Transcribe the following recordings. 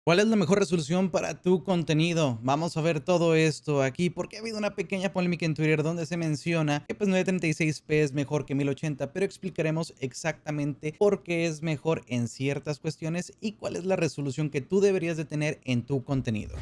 ¿Cuál es la mejor resolución para tu contenido? Vamos a ver todo esto aquí porque ha habido una pequeña polémica en Twitter donde se menciona que 936p es mejor que 1080, pero explicaremos exactamente por qué es mejor en ciertas cuestiones y cuál es la resolución que tú deberías de tener en tu contenido.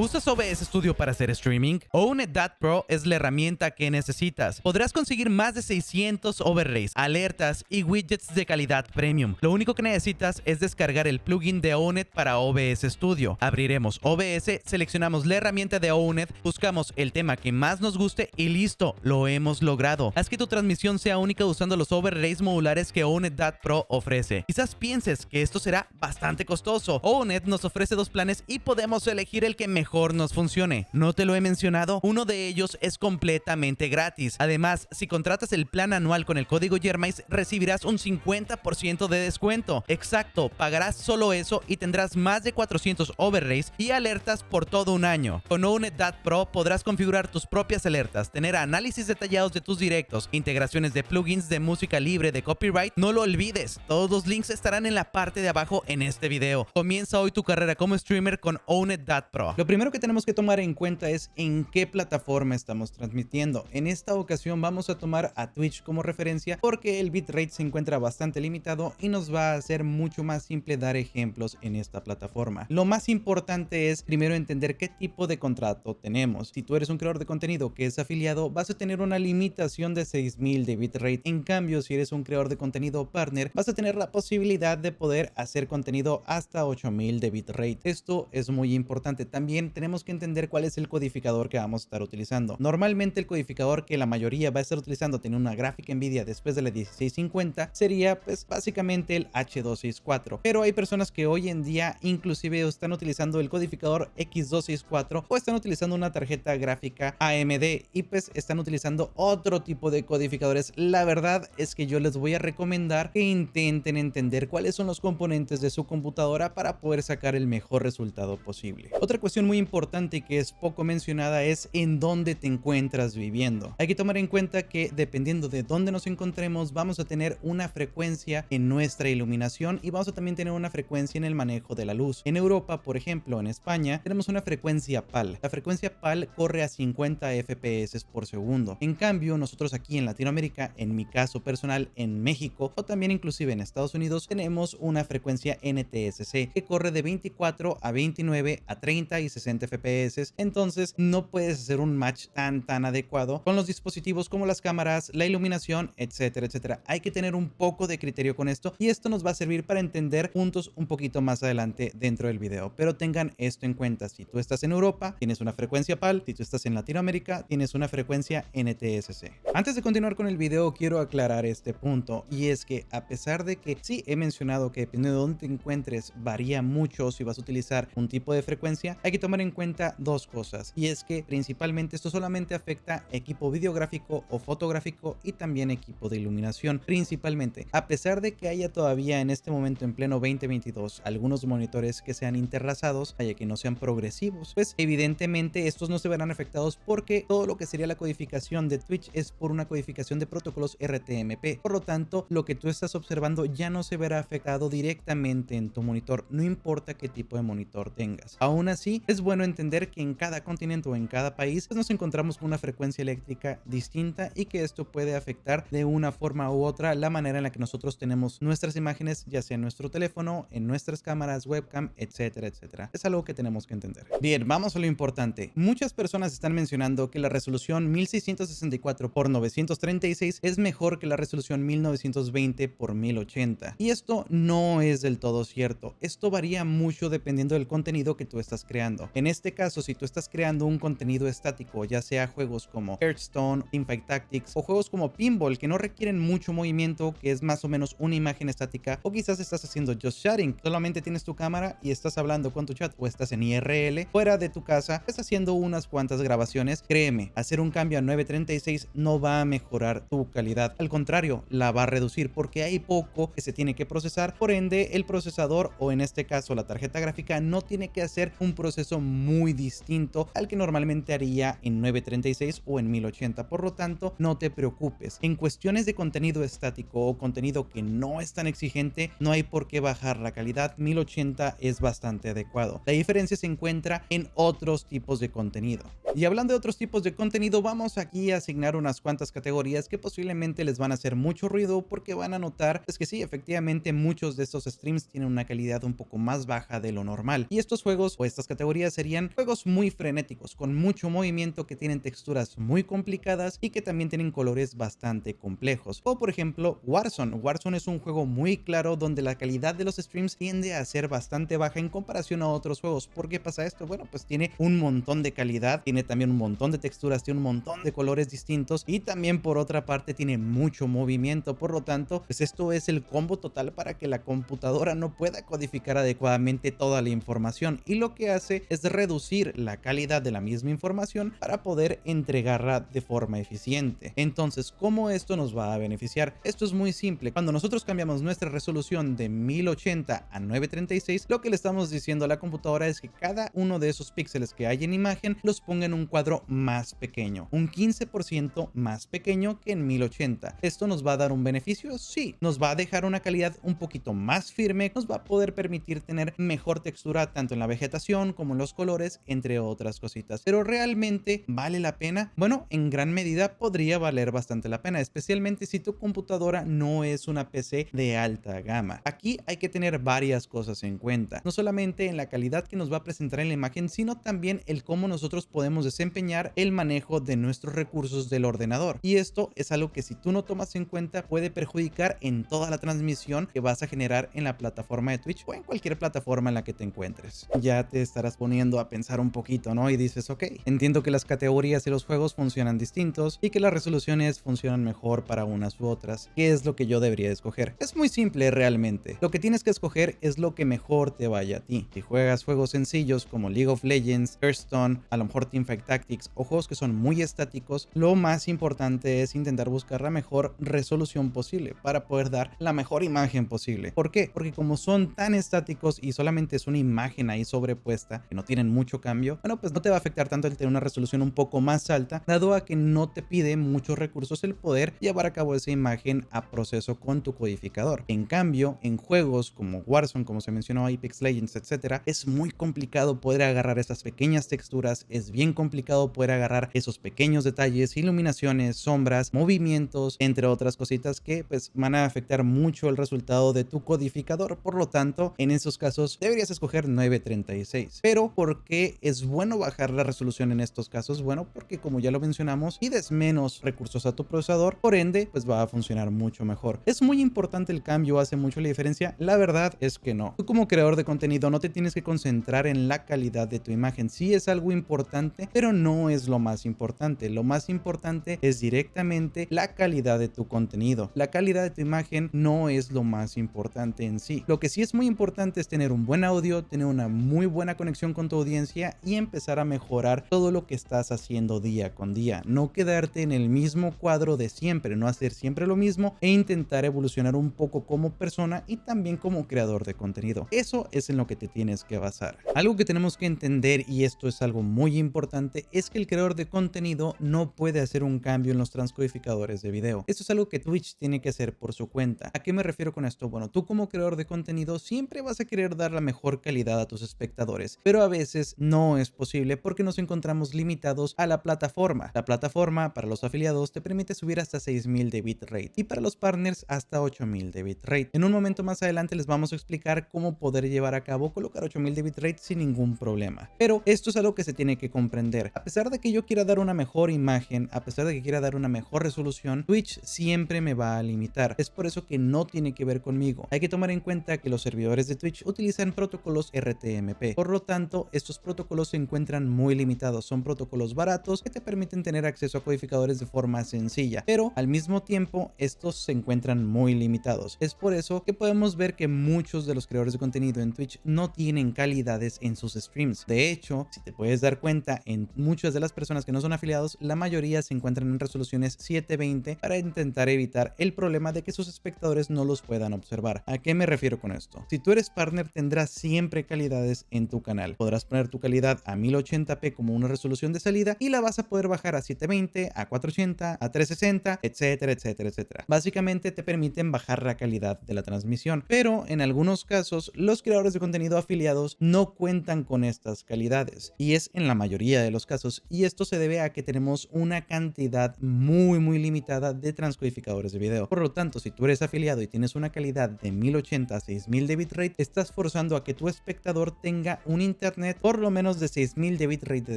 ¿Usas OBS Studio para hacer streaming? OwnIt Pro es la herramienta que necesitas. Podrás conseguir más de 600 overlays, alertas y widgets de calidad premium. Lo único que necesitas es descargar el plugin de Ownit para OBS Studio. Abriremos OBS, seleccionamos la herramienta de Ownit, buscamos el tema que más nos guste y listo, lo hemos logrado. Haz que tu transmisión sea única usando los overlays modulares que OwnIt Pro ofrece. Quizás pienses que esto será bastante costoso. Ownit nos ofrece dos planes y podemos elegir el que mejor nos funcione. ¿No te lo he mencionado? Uno de ellos es completamente gratis. Además, si contratas el plan anual con el código Yermais, recibirás un 50% de descuento. Exacto, pagarás solo eso y tendrás más de 400 overlays y alertas por todo un año. Con Ownit Pro podrás configurar tus propias alertas, tener análisis detallados de tus directos, integraciones de plugins de música libre de copyright. No lo olvides, todos los links estarán en la parte de abajo en este video. Comienza hoy tu carrera como streamer con Ownit Pro. Lo primero que tenemos que tomar en cuenta es en qué plataforma estamos transmitiendo. En esta ocasión vamos a tomar a Twitch como referencia porque el bitrate se encuentra bastante limitado y nos va a hacer mucho más simple dar ejemplos en esta plataforma. Lo más importante es primero entender qué tipo de contrato tenemos. Si tú eres un creador de contenido que es afiliado, vas a tener una limitación de 6000 de bitrate. En cambio, si eres un creador de contenido partner, vas a tener la posibilidad de poder hacer contenido hasta 8000 de bitrate. Esto es muy importante. También tenemos que entender cuál es el codificador que vamos a estar utilizando. Normalmente el codificador que la mayoría va a estar utilizando tiene una gráfica Nvidia después de la 1650 sería pues básicamente el H264, pero hay personas que hoy en día inclusive están utilizando el codificador X264 o están utilizando una tarjeta gráfica AMD y pues están utilizando otro tipo de codificadores. La verdad es que yo les voy a recomendar que intenten entender cuáles son los componentes de su computadora para poder sacar el mejor resultado posible. Otra cuestión muy importante que es poco mencionada es en dónde te encuentras viviendo. Hay que tomar en cuenta que dependiendo de dónde nos encontremos vamos a tener una frecuencia en nuestra iluminación y vamos a también tener una frecuencia en el manejo de la luz. En Europa, por ejemplo, en España, tenemos una frecuencia PAL. La frecuencia PAL corre a 50 FPS por segundo. En cambio, nosotros aquí en Latinoamérica, en mi caso personal, en México o también inclusive en Estados Unidos, tenemos una frecuencia NTSC que corre de 24 a 29 a 30 y 60 FPS. Entonces no puedes hacer un match tan adecuado con los dispositivos como las cámaras, la iluminación, etcétera, etcétera. Hay que tener un poco de criterio con esto y esto nos va a servir para entender puntos un poquito más adelante dentro del video. Pero tengan esto en cuenta: si tú estás en Europa, tienes una frecuencia PAL; si tú estás en Latinoamérica, tienes una frecuencia NTSC. Antes de continuar con el video, quiero aclarar este punto, y es que a pesar de que sí he mencionado que dependiendo de dónde te encuentres varía mucho si vas a utilizar un tipo de frecuencia, hay que tomar en cuenta dos cosas, y es que principalmente esto solamente afecta equipo videográfico o fotográfico y también equipo de iluminación. Principalmente, a pesar de que haya todavía en este momento en pleno 2022 algunos monitores que sean interrazados, haya que no sean progresivos, pues evidentemente estos no se verán afectados porque todo lo que sería la codificación de Twitch es por una codificación de protocolos RTMP. Por lo tanto, lo que tú estás observando ya no se verá afectado directamente en tu monitor, no importa qué tipo de monitor tengas. Aún así, es bueno entender que en cada continente o en cada país pues nos encontramos con una frecuencia eléctrica distinta y que esto puede afectar de una forma u otra la manera en la que nosotros tenemos nuestras imágenes, ya sea en nuestro teléfono, en nuestras cámaras, webcam, etcétera, etcétera. Es algo que tenemos que entender. Bien, vamos a lo importante. Muchas personas están mencionando que la resolución 1664 por 936 es mejor que la resolución 1920 por 1080. Y esto no es del todo cierto. Esto varía mucho dependiendo del contenido que tú estás creando. En este caso, si tú estás creando un contenido estático, ya sea juegos como Hearthstone, Teamfight Tactics o juegos como Pinball que no requieren mucho movimiento, que es más o menos una imagen estática, o quizás estás haciendo just chatting, solamente tienes tu cámara y estás hablando con tu chat, o estás en IRL fuera de tu casa, estás haciendo unas cuantas grabaciones, créeme, hacer un cambio a 936 no va a mejorar tu calidad, al contrario, la va a reducir porque hay poco que se tiene que procesar. Por ende, el procesador, o en este caso la tarjeta gráfica, no tiene que hacer un proceso proceso muy distinto al que normalmente haría en 936 o en 1080. Por lo tanto, no te preocupes. En cuestiones de contenido estático o contenido que no es tan exigente, no hay por qué bajar la calidad. 1080 es bastante adecuado. La diferencia se encuentra en otros tipos de contenido. Y hablando de otros tipos de contenido, vamos aquí a asignar unas cuantas categorías que posiblemente les van a hacer mucho ruido, porque van a notar que sí, efectivamente muchos de estos streams tienen una calidad un poco más baja de lo normal. Y estos juegos o estas categorías serían juegos muy frenéticos, con mucho movimiento, que tienen texturas muy complicadas y que también tienen colores bastante complejos. O por ejemplo Warzone. Warzone es un juego muy claro donde la calidad de los streams tiende a ser bastante baja en comparación a otros juegos. ¿Por qué pasa esto? Bueno, pues tiene un montón de calidad, tiene también un montón de texturas, tiene un montón de colores distintos y también por otra parte tiene mucho movimiento. Por lo tanto, pues esto es el combo total para que la computadora no pueda codificar adecuadamente toda la información, y lo que hace es reducir la calidad de la misma información para poder entregarla de forma eficiente. Entonces, ¿cómo esto nos va a beneficiar? Esto es muy simple. Cuando nosotros cambiamos nuestra resolución de 1080 a 936, lo que le estamos diciendo a la computadora es que cada uno de esos píxeles que hay en imagen los ponga en un cuadro más pequeño, un 15% más pequeño que en 1080. ¿Esto nos va a dar un beneficio? Sí, nos va a dejar una calidad un poquito más firme, nos va a poder permitir tener mejor textura tanto en la vegetación como en los colores, entre otras cositas. Pero ¿realmente vale la pena? Bueno, en gran medida podría valer bastante la pena, especialmente si tu computadora no es una PC de alta gama. Aquí hay que tener varias cosas en cuenta, no solamente en la calidad que nos va a presentar en la imagen, sino también el cómo nosotros podemos desempeñar el manejo de nuestros recursos del ordenador. Y esto es algo que si tú no tomas en cuenta puede perjudicar en toda la transmisión que vas a generar en la plataforma de Twitch o en cualquier plataforma en la que te encuentres. Ya te estarás poniendo a pensar un poquito, ¿no? Y dices, ok, entiendo que las categorías y los juegos funcionan distintos y que las resoluciones funcionan mejor para unas u otras. ¿Qué es lo que yo debería escoger? Es muy simple realmente. Lo que tienes que escoger es lo que mejor te vaya a ti. Si juegas juegos sencillos como League of Legends, Hearthstone, a lo mejor Teamfight Tactics o juegos que son muy estáticos, lo más importante es intentar buscar la mejor resolución posible para poder dar la mejor imagen posible. ¿Por qué? Porque como son tan estáticos y solamente es una imagen ahí sobrepuesta, que no tienen mucho cambio, bueno, pues no te va a afectar tanto el tener una resolución un poco más alta, dado a que no te pide muchos recursos el poder llevar a cabo esa imagen a proceso con tu codificador. En cambio, en juegos como Warzone, como se mencionó, Apex Legends, etcétera, es muy complicado poder agarrar esas pequeñas texturas, es bien complicado poder agarrar esos pequeños detalles, iluminaciones, sombras, movimientos, entre otras cositas que pues van a afectar mucho el resultado de tu codificador. Por lo tanto, en esos casos deberías escoger 936. Pero ¿por qué es bueno bajar la resolución en estos casos? Bueno, porque como ya lo mencionamos, pides menos recursos a tu procesador, por ende pues va a funcionar mucho mejor. ¿Es muy importante el cambio? ¿Hace mucho la diferencia? La verdad es que no. Tú como creador de contenido no te tienes que concentrar en la calidad de tu imagen. Sí es algo importante, pero no es lo más importante. Lo más importante es directamente la calidad de tu contenido. La calidad de tu imagen no es lo más importante en sí. Lo que sí es muy importante es tener un buen audio, tener una muy buena conexión con tu audiencia y empezar a mejorar todo lo que estás haciendo día con día. No quedarte en el mismo cuadro de siempre, no hacer siempre lo mismo e intentar evolucionar un poco como persona y también como creador de contenido. Eso es en lo que te tienes que basar. Algo que tenemos que entender, y esto es algo muy importante, es que el creador de contenido no puede hacer un cambio en los transcodificadores de video. Esto es algo que Twitch tiene que hacer por su cuenta. ¿A qué me refiero con esto? Bueno, tú como creador de contenido siempre vas a querer dar la mejor calidad a tus espectadores, pero a veces no es posible porque nos encontramos limitados a la plataforma. La plataforma para los afiliados te permite subir hasta 6000 de bitrate y para los partners hasta 8000 de bitrate. En un momento más adelante les vamos a explicar cómo poder llevar a cabo colocar 8000 de bitrate sin ningún problema. Pero esto es algo que se tiene que comprender. A pesar de que yo quiera dar una mejor imagen, a pesar de que quiera dar una mejor resolución, Twitch siempre me va a limitar. Es por eso que no tiene que ver conmigo. Hay que tomar en cuenta que los servidores de Twitch utilizan protocolos RTMP. Por lo tanto, estos protocolos se encuentran muy limitados. Son protocolos baratos que te permiten tener acceso a codificadores de forma sencilla, pero al mismo tiempo estos se encuentran muy limitados. Es por eso que podemos ver que muchos de los creadores de contenido en Twitch no tienen calidades en sus streams. De hecho, si te puedes dar cuenta, en muchas de las personas que no son afiliados, la mayoría se encuentran en resoluciones 720 para intentar evitar el problema de que sus espectadores no los puedan observar. ¿A qué me refiero con esto? Si tú eres partner, tendrás siempre calidades en tu canal. Podrás poner tu calidad a 1080p como una resolución de salida y la vas a poder bajar a 720, a 480, a 360, etcétera, etcétera, etcétera. Básicamente te permiten bajar la calidad de la transmisión, pero en algunos casos los creadores de contenido afiliados no cuentan con estas calidades, y es en la mayoría de los casos, y esto se debe a que tenemos una cantidad muy limitada de transcodificadores de video. Por lo tanto, si tú eres afiliado y tienes una calidad de 1080 a 6000 de bitrate, estás forzando a que tu espectador tenga un internet por lo menos de 6000 de bitrate de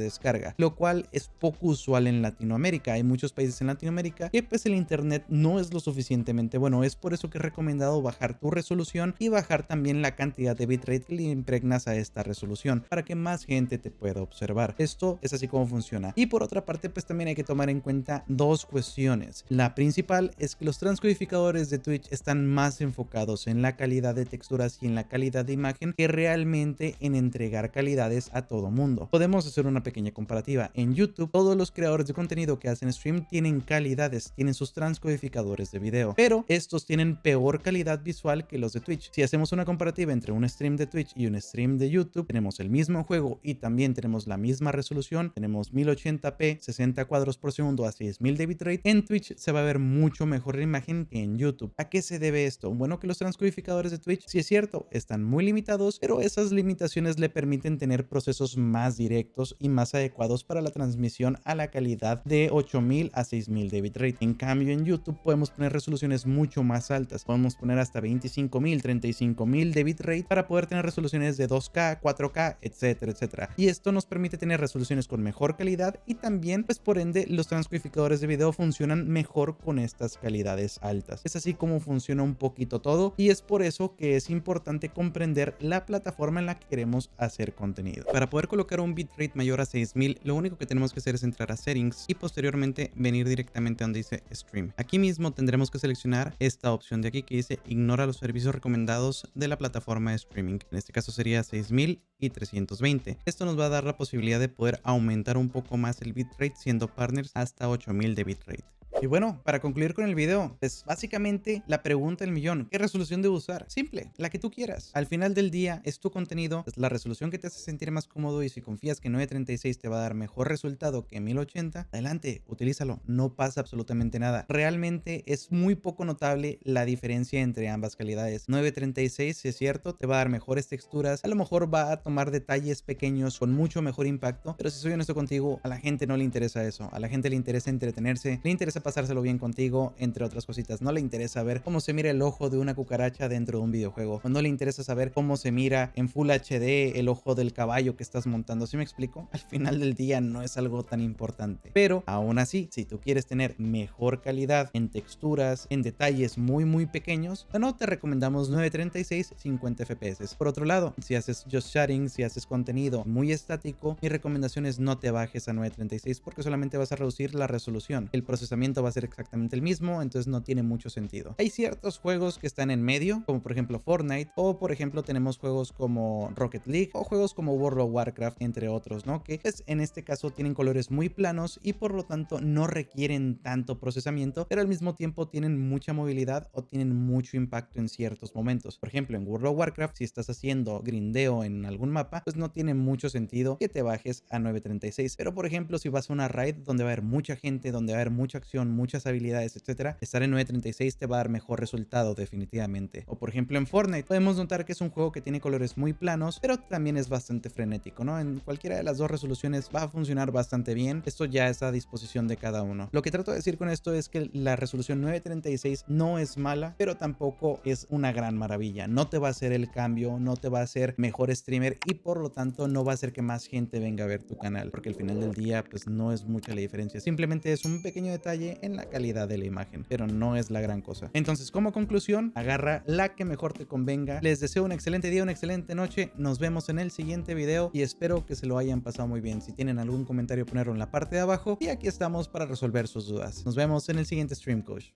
descarga, lo cual es poco usual en Latinoamérica. Hay muchos países en Latinoamérica que pues el internet no es lo suficientemente bueno. Es por eso que es recomendado bajar tu resolución y bajar también la cantidad de bitrate que le impregnas a esta resolución para que más gente te pueda observar. Esto es así como funciona. Y por otra parte, pues también hay que tomar en cuenta dos cuestiones. La principal es que los transcodificadores de Twitch están más enfocados en la calidad de texturas y en la calidad de imagen que realmente en entregar calidades a todo mundo. Podemos hacer una pequeña comparativa. En YouTube, todos los creadores de contenido que hacen stream tienen calidades, tienen sus transcodificadores de video, pero estos tienen peor calidad visual que los de Twitch. Si hacemos una comparativa entre un stream de Twitch y un stream de YouTube, tenemos el mismo juego y también tenemos la misma resolución, tenemos 1080p, 60 cuadros por segundo a 6000 de bitrate. En Twitch se va a ver mucho mejor la imagen que en YouTube. ¿A qué se debe esto? Bueno, que los transcodificadores de Twitch, sí es cierto, están muy limitados, pero esas limitaciones le permiten tener procesos más directos y más adecuados para la transmisión a la calidad de 8000 a 6000 de bitrate. En cambio, en YouTube podemos poner resoluciones mucho más altas. Podemos poner hasta 25000, 35000 de bitrate para poder tener resoluciones de 2K, 4K, etcétera, etcétera. Y esto nos permite tener resoluciones con mejor calidad y también, pues por ende, los transcodificadores de video funcionan mejor con estas calidades altas. Es así como funciona un poquito todo, y es por eso que es importante comprender la plataforma en la que queremos hacer contenido. Para poder colocar un bitrate mayor a 6000, lo único que tenemos que hacer es entrar a settings y posteriormente venir directamente donde dice stream. Aquí mismo tendremos que seleccionar esta opción de aquí que dice ignora los servicios recomendados de la plataforma de streaming. En este caso sería 6000 y 320. Esto nos va a dar la posibilidad de poder aumentar un poco más el bitrate siendo partners hasta 8000 de bitrate. Y bueno, para concluir con el video, pues básicamente la pregunta del millón: ¿qué resolución debo usar? Simple, la que tú quieras. Al final del día es tu contenido, es la resolución que te hace sentir más cómodo, y si confías que 936 te va a dar mejor resultado que 1080, adelante, utilízalo, no pasa absolutamente nada. Realmente es muy poco notable la diferencia entre ambas calidades. 936, si es cierto, te va a dar mejores texturas, a lo mejor va a tomar detalles pequeños con mucho mejor impacto, pero si soy honesto contigo, a la gente no le interesa eso. A la gente le interesa entretenerse, le interesa pasárselo bien contigo, entre otras cositas. No le interesa ver cómo se mira el ojo de una cucaracha dentro de un videojuego, o no le interesa saber cómo se mira en Full HD el ojo del caballo que estás montando. ¿Sí me explico? Al final del día no es algo tan importante, pero aún así, si tú quieres tener mejor calidad en texturas, en detalles muy pequeños, bueno, te recomendamos 936 50 FPS. Por otro lado, si haces just chatting, si haces contenido muy estático, mi recomendación es no te bajes a 936 porque solamente vas a reducir la resolución. El procesamiento va a ser exactamente el mismo, entonces no tiene mucho sentido. Hay ciertos juegos que están en medio, como por ejemplo Fortnite, o por ejemplo tenemos juegos como Rocket League, o juegos como World of Warcraft, entre otros, ¿no? Que pues, en este caso tienen colores muy planos y por lo tanto no requieren tanto procesamiento, pero al mismo tiempo tienen mucha movilidad o tienen mucho impacto en ciertos momentos. Por ejemplo, en World of Warcraft, si estás haciendo grindeo en algún mapa, pues no tiene mucho sentido que te bajes a 936. Pero por ejemplo, si vas a una raid donde va a haber mucha gente, donde va a haber mucha acción, muchas habilidades, etcétera, estar en 936 te va a dar mejor resultado definitivamente. O por ejemplo en Fortnite podemos notar que es un juego que tiene colores muy planos, pero también es bastante frenético, ¿no? En cualquiera de las dos resoluciones va a funcionar bastante bien. Esto ya está a disposición de cada uno. Lo que trato de decir con esto es que la resolución 936 no es mala, pero tampoco es una gran maravilla. No te va a hacer el cambio, no te va a hacer mejor streamer y por lo tanto no va a hacer que más gente venga a ver tu canal, porque al final del día pues no es mucha la diferencia. Simplemente es un pequeño detalle en la calidad de la imagen, pero no es la gran cosa. Entonces, como conclusión, agarra la que mejor te convenga. Les deseo un excelente día, una excelente noche. Nos vemos en el siguiente video y espero que se lo hayan pasado muy bien. Si tienen algún comentario, ponerlo en la parte de abajo y aquí estamos para resolver sus dudas. Nos vemos en el siguiente stream, coach.